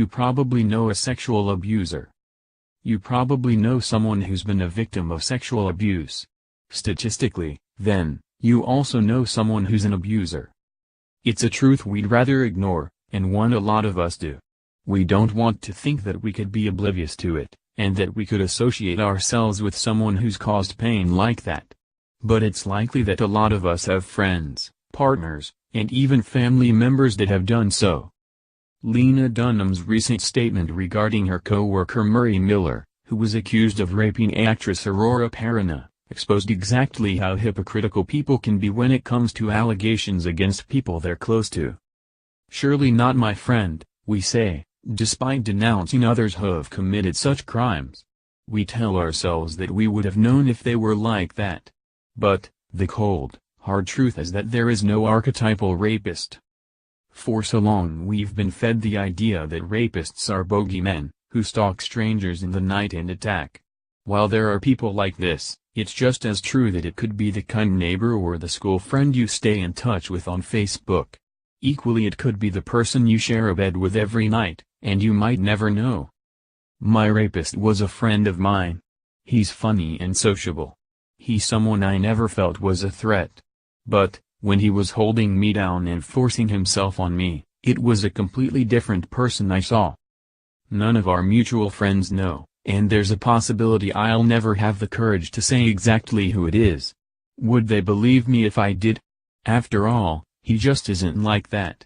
You probably know a sexual abuser. You probably know someone who's been a victim of sexual abuse. Statistically, then, you also know someone who's an abuser. It's a truth we'd rather ignore, and one a lot of us do. We don't want to think that we could be oblivious to it, and that we could associate ourselves with someone who's caused pain like that. But it's likely that a lot of us have friends, partners, and even family members that have done so. Lena Dunham's recent statement regarding her co-worker Murray Miller, who was accused of raping actress Aurora Perrineau, exposed exactly how hypocritical people can be when it comes to allegations against people they're close to. Surely not my friend, we say, despite denouncing others who have committed such crimes. We tell ourselves that we would have known if they were like that. But, the cold, hard truth is that there is no archetypal rapist. For so long we've been fed the idea that rapists are bogeymen, who stalk strangers in the night and attack. While there are people like this, it's just as true that it could be the kind neighbor or the school friend you stay in touch with on Facebook. Equally it could be the person you share a bed with every night, and you might never know. My rapist was a friend of mine. He's funny and sociable. He's someone I never felt was a threat. But, when he was holding me down and forcing himself on me, it was a completely different person I saw. None of our mutual friends know, and there's a possibility I'll never have the courage to say exactly who it is. Would they believe me if I did? After all, he just isn't like that.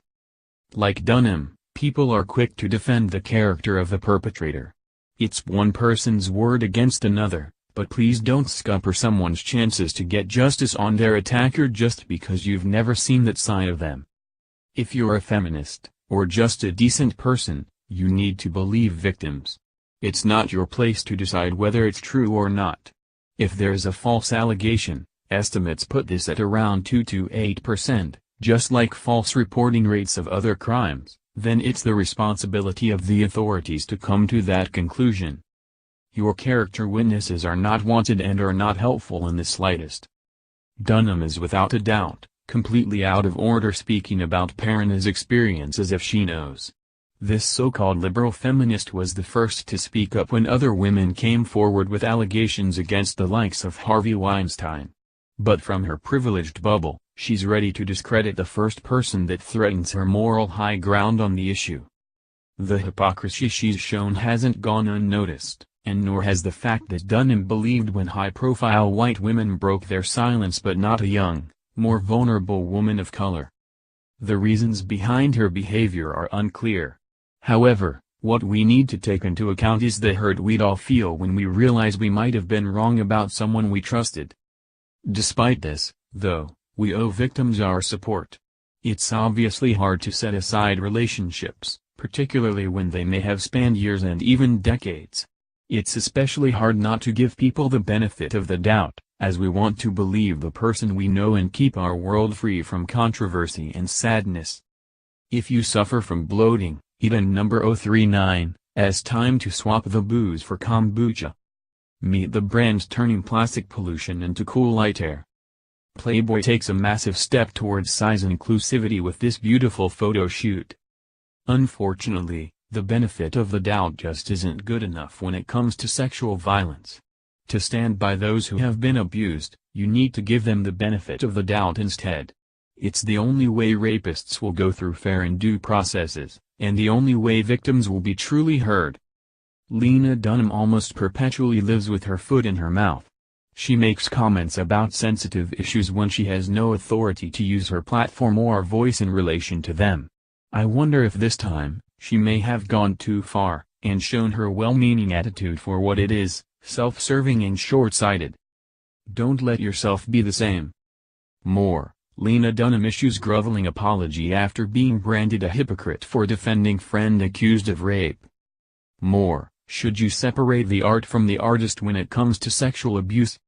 Like Dunham, people are quick to defend the character of the perpetrator. It's one person's word against another, but please don't scupper someone's chances to get justice on their attacker just because you've never seen that side of them. If you're a feminist, or just a decent person, you need to believe victims. It's not your place to decide whether it's true or not. If there's a false allegation, estimates put this at around 2 to 8%, just like false reporting rates of other crimes, then it's the responsibility of the authorities to come to that conclusion. Your character witnesses are not wanted and are not helpful in the slightest. Dunham is without a doubt, completely out of order speaking about Perrineau's experience as if she knows. This so-called liberal feminist was the first to speak up when other women came forward with allegations against the likes of Harvey Weinstein. But from her privileged bubble, she's ready to discredit the first person that threatens her moral high ground on the issue. The hypocrisy she's shown hasn't gone unnoticed, and nor has the fact that Dunham believed when high-profile white women broke their silence but not a young, more vulnerable woman of color. The reasons behind her behavior are unclear. However, what we need to take into account is the hurt we'd all feel when we realize we might have been wrong about someone we trusted. Despite this, though, we owe victims our support. It's obviously hard to set aside relationships, particularly when they may have spanned years and even decades. It's especially hard not to give people the benefit of the doubt, as we want to believe the person we know and keep our world free from controversy and sadness. If you suffer from bloating, eat a number 039, as time to swap the booze for kombucha. Meet the brands turning plastic pollution into cool light air. Playboy takes a massive step towards size inclusivity with this beautiful photo shoot. Unfortunately, the benefit of the doubt just isn't good enough when it comes to sexual violence. To stand by those who have been abused, you need to give them the benefit of the doubt instead. It's the only way rapists will go through fair and due processes, and the only way victims will be truly heard. Lena Dunham almost perpetually lives with her foot in her mouth. She makes comments about sensitive issues when she has no authority to use her platform or voice in relation to them. I wonder if this time, she may have gone too far, and shown her well-meaning attitude for what it is, self-serving and short-sighted. Don't let yourself be the same. More, Lena Dunham issues groveling apology after being branded a hypocrite for defending friend accused of rape. More, should you separate the art from the artist when it comes to sexual abuse?